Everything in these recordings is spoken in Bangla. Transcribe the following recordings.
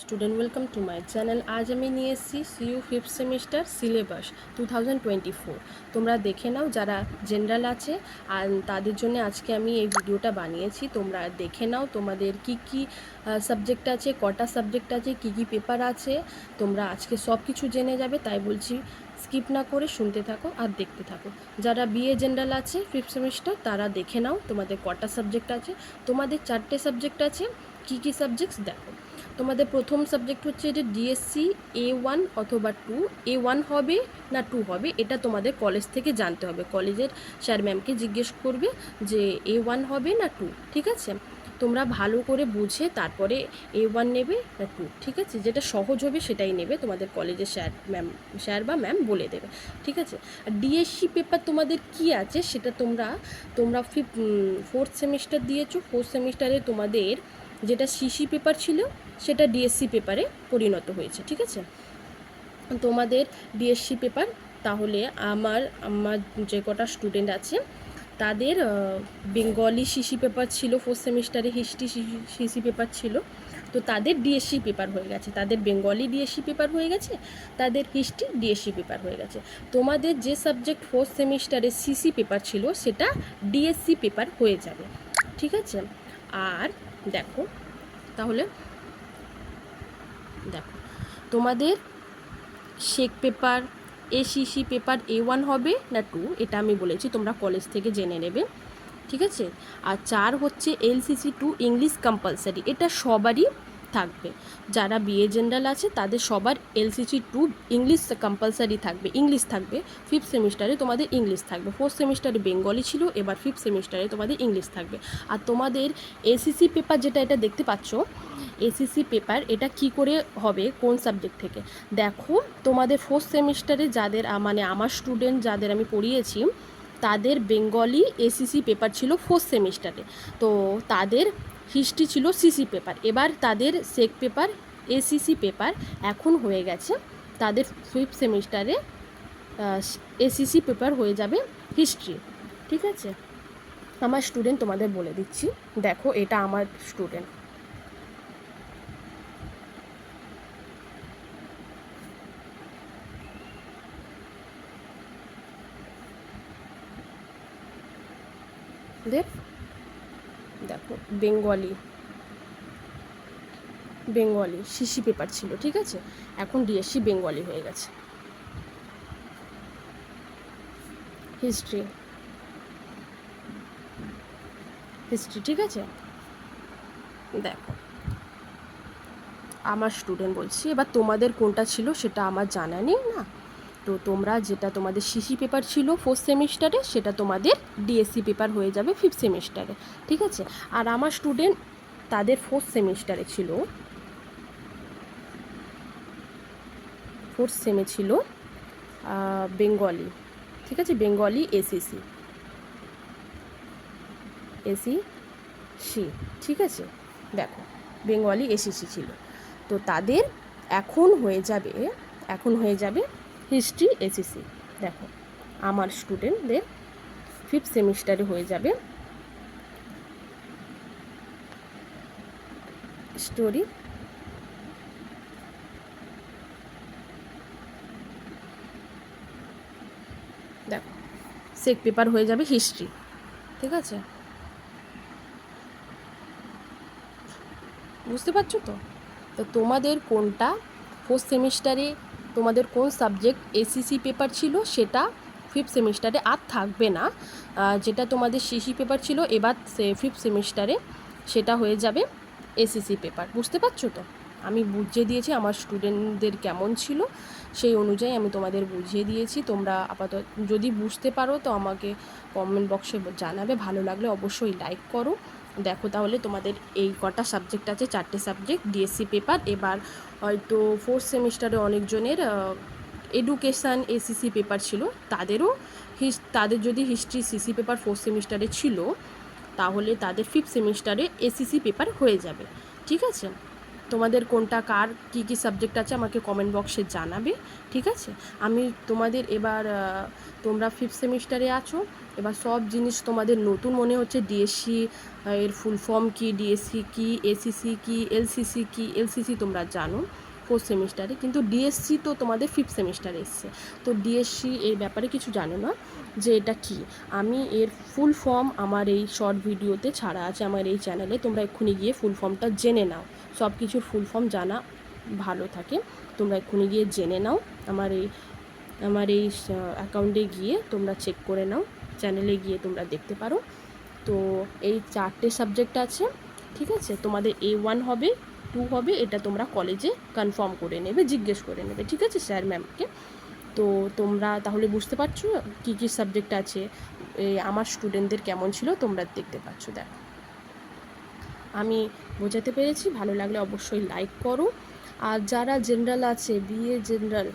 Student welcome to my channel. আজ আমি নিয়ে এসেছি সিইউ ফিফথ সেমিস্টার সিলেবাস 2024। তোমরা দেখে নাও, যারা জেনারেল আছে আর তাদের জন্য আজকে আমি এই ভিডিওটা বানিয়েছি। তোমরা দেখে নাও তোমাদের কি কি সাবজেক্ট আছে, কটা সাবজেক্ট আছে, কি কি পেপার আছে, তোমরা আজকে সব কিছু জেনে যাবে। তাই বলছি স্কিপ না করে শুনতে থাকো আর দেখতে থাকো। যারা বিএ জেনারেল আছে ফিফথ সেমিস্টার তারা দেখে নাও তোমাদের কটা সাবজেক্ট আছে। তোমাদের 4টে সাবজেক্ট আছে। কি কি সাবজেক্টস দেখো। তোমাদের প্রথম সাবজেক্ট হচ্ছে এটা ডিএসসি A1 অথবা 2। A1 হবে না 2 হবে, এটা তোমাদের কলেজ থেকে জানতে হবে। কলেজের স্যার ম্যামকে জিজ্ঞেস করবে যে A1 হবে না 2, ঠিক আছে? তোমরা ভালো করে বুঝে তারপরে A1 নেবে না 2, ঠিক আছে? যেটা সহজ হবে সেটাই নেবে, তোমাদের কলেজের স্যার বা ম্যাম বলে দেবে, ঠিক আছে? আর ডিএসসি পেপার তোমাদের কি আছে সেটা তোমরা ফোর্থ সেমিস্টার দিয়েছো। ফোর্থ সেমিস্টারে তোমাদের যেটা সিসি পেপার ছিল সেটা ডিএসসি পেপারে পরিণত হয়েছে, ঠিক আছে? তোমাদের ডিএসসি পেপার তাহলে আমার যে কটা স্টুডেন্ট আছে তাদের বেঙ্গলি সিসি পেপার ছিল, ফোর্থ সেমিস্টারে হিস্ট্রি সিসি পেপার ছিল, তো তাদের ডিএসসি পেপার হয়ে গেছে। তাদের বেঙ্গলি ডিএসসি পেপার হয়ে গেছে, তাদের হিস্ট্রি ডিএসসি পেপার হয়ে গেছে। তোমাদের যে সাবজেক্ট ফোর্থ সেমিস্টারে সিসি পেপার ছিল সেটা ডিএসসি পেপার হয়ে যাবে, ঠিক আছে? আর দেখো তাহলে দেখো তোমাদের shake paper ACC paper A1 হবে না 2, এটা আমি বলেছি, তোমরা কলেজ থেকে জেনে নেবে, ঠিক আছে? আর 4 হচ্ছে LCC2 ইংলিশ কম্পালসারি, এটা সবারই থাকবে। যারা বিএ জেনারেল আছে তাদের সবার LCC2 ইংলিশ কম্পালসারি থাকবে, ইংলিশ থাকবে। ফিফথ সেমিস্টারে তোমাদের ইংলিশ থাকবে। ফোর্থ সেমিস্টারে বেঙ্গলি ছিল, এবার ফিফথ সেমিস্টারে তোমাদের ইংলিশ থাকবে। আর তোমাদের এসিসি পেপার যেটা এটা দেখতে পাচ্ছ, এসিসি পেপার এটা কি করে হবে, কোন সাবজেক্ট থেকে? দেখো তোমাদের ফোর্থ সেমিস্টারে যাদের মানে আমার স্টুডেন্ট যাদের আমি পড়িয়েছি তাদের বেঙ্গলি এসিসি পেপার ছিল ফোর্থ সেমিস্টারে, তো তাদের হিস্ট্রি ছিল সিসি পেপার। এবার তাদের সেক পেপার এসিসি পেপার এখন হয়ে গেছে, তাদের ফিফথ সেমিস্টারে এসিসি পেপার হয়ে যাবে হিস্ট্রি, ঠিক আছে? আমার স্টুডেন্ট তোমাদের বলে দিচ্ছি, দেখো এটা আমার স্টুডেন্ট। দেখো বেঙ্গলি সিসি পেপার ছিল, ঠিক আছে? এখন ডিএসসি বেঙ্গলি হয়ে গেছে। হিস্ট্রি, ঠিক আছে? দেখো আমার স্টুডেন্ট বলছি, এবার তোমাদের কোনটা ছিল সেটা আমার জানা নেই না, তো তোমরা যেটা তোমাদের সিসি পেপার ছিল ফোর্থ সেমিস্টারে সেটা তোমাদের ডিএসসি পেপার হয়ে যাবে ফিফথ সেমিস্টারে, ঠিক আছে? আর আমার স্টুডেন্ট তাদের ফোর্থ সেমিস্টারে ছিল, ফোর্থ সেমে ছিল বেঙ্গলি, ঠিক আছে? বেঙ্গলি এসিসি, ঠিক আছে? দেখো বেঙ্গলি এসিসি ছিল, তো তাদের এখন হয়ে যাবে হিস্ট্রি এসিসি। দেখো আমার স্টুডেন্টদের ফিফথ সেমিস্টারে হয়ে যাবে স্টোরি, দেখো সেক পেপার হয়ে যাবে হিস্ট্রি, ঠিক আছে? বুঝতে পারছো তো? তো তোমাদের কোনটা ফোর্থ সেমিস্টারে তোমাদের কোন সাবজেক্ট এসিসি পেপার ছিল সেটা ফিফথ সেমিস্টারে আর থাকবে না। যেটা তোমাদের সিসি পেপার ছিল এবার ফিফথ সেমিস্টারে সেটা হয়ে যাবে এসিসি পেপার। বুঝতে পারছো তো? আমি বুঝিয়ে দিয়েছি আমার স্টুডেন্টদের কেমন ছিল, সেই অনুযায়ী আমি তোমাদের বুঝিয়ে দিয়েছি। তোমরা আপাতত যদি বুঝতে পারো তো আমাকে কমেন্ট বক্সে জানাবে, ভালো লাগলে অবশ্যই লাইক করো। দেখো তাহলে তোমাদের এই কটা সাবজেক্ট আছে, 4টে সাবজেক্ট ডিএসসি পেপার। এবার হয়তো ফোর্থ সেমিস্টারে অনেকজনের এডুকেশান এসিসি পেপার ছিল, তাদের যদি হিস্ট্রি সিসি পেপার ফোর্থ সেমিস্টারে ছিল তাহলে তাদের ফিফথ সেমিস্টারে এসিসি পেপার হয়ে যাবে, ঠিক আছে? তোমাদের কোনটা কার কী কী সাবজেক্ট আছে আমাকে কমেন্ট বক্সে জানাবে, ঠিক আছে? আমি তোমাদের এবার তোমরা ফিফথ সেমিস্টারে আছো, এবার সব জিনিস তোমাদের নতুন মনে হচ্ছে। ডিএসসি এর ফুল ফর্ম কী, ডিএসসি কী, এসিসি কী, এলসিসি কী। এলসিসি তোমরা জানো 4th সেমিস্টারে, কিন্তু ডিএসসি তো তোমাদের 5th সেমিস্টারে এসছে। তো ডিএসসি এর ব্যাপারে কিছু জানো না যে এটা কি। আমি এর ফুল ফর্ম আমার এই শর্ট ভিডিওতে ছাড়া আছে আমার এই চ্যানেলে, তোমরা এক্ষুনি গিয়ে ফুল ফর্মটা জেনে নাও। সব কিছুর ফুল ফর্ম জানা ভালো থাকে, তোমরা এক্ষুনি গিয়ে জেনে নাও। আমার এই অ্যাকাউন্টে গিয়ে তোমরা চেক করে নাও, চ্যানেলে গিয়ে তোমরা দেখতে পারো। তো এই 4টে সাবজেক্ট আছে, ঠিক আছে। তোমাদের A1 হবে, 2 হবে, এটা তোমরা কলেজে কনফার্ম করে নেবে, জিজ্ঞেস করে নেবে, ঠিক আছে, স্যার ম্যামকে। তো তোমরা তাহলে বুঝতে পারছো কী কী সাবজেক্ট আছে, আমার স্টুডেন্টদের কেমন ছিল তোমরা দেখতে পাচ্ছ। দেখো, আমি বোঝাতে পেরেছি। ভালো লাগলে অবশ্যই লাইক করো। আর যারা জেনারেল আছে, বিএ জেনারেল,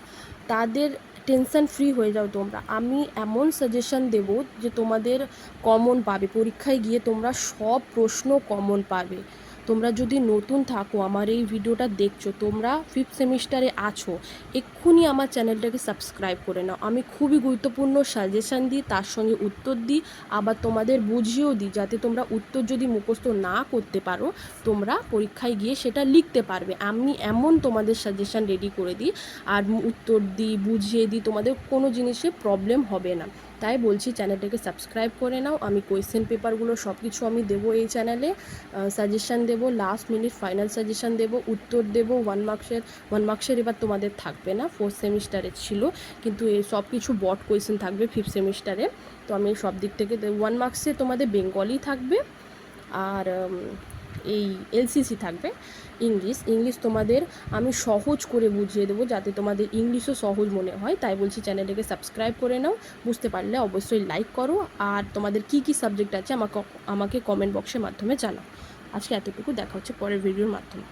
তাদের টেনশন ফ্রি হয়ে যাও তোমরা। আমি এমন সাজেশন দেব যে তোমাদের কমন পাবে, পরীক্ষায় গিয়ে তোমরা সব প্রশ্ন কমন পাবে। তোমরা যদি নতুন থাকো, আমার এই ভিডিওটা দেখছো, তোমরা 5th সেমিস্টারে আছো, এক্ষুনি আমার চ্যানেলটাকে সাবস্ক্রাইব করে নাও। আমি খুবই গুরুত্বপূর্ণ সাজেশান দিই, তার সঙ্গে উত্তর দিই, আবার তোমাদের বুঝিয়েও দিই, যাতে তোমরা উত্তর যদি মুখস্থ না করতে পারো, তোমরা পরীক্ষায় গিয়ে সেটা লিখতে পারবে। আমি এমন তোমাদের সাজেশান রেডি করে দিই আর উত্তর দিই, বুঝিয়ে দিই, তোমাদের কোনো জিনিসে প্রবলেম হবে না। তাই বলছি চ্যানেলটাকে সাবস্ক্রাইব করে নাও। আমি কোয়েশ্চেন পেপারগুলো সব কিছু আমি দেবো এই চ্যানেলে, সাজেশান দেবো, লাস্ট মিনিট ফাইনাল সাজেশান দেবো, উত্তর দেবো। 1 মার্কসের এবার তোমাদের থাকবে না, 4th সেমিস্টারে ছিল, কিন্তু এই সব কিছু বট কোয়েশ্চেন থাকবে 5th সেমিস্টারে। তো আমি সব দিক থেকে 1 মার্কসে তোমাদের বেঙ্গলি থাকবে, আর এই এলসিসি থাকবে। ইংলিশ তোমাদের আমি সহজ করে বুঝিয়ে দেবো, যাতে তোমাদের ইংলিশও সহজ মনে হয়। তাই বলছি চ্যানেলটাকে সাবস্ক্রাইব করে নাও। বুঝতে পারলে অবশ্যই লাইক করো, আর তোমাদের কি কি সাবজেক্ট আছে আমাকে কমেন্ট বক্সের মাধ্যমে জানাও। আজকে এতটুকু, দেখা হচ্ছে পরের ভিডিওর মাধ্যমে।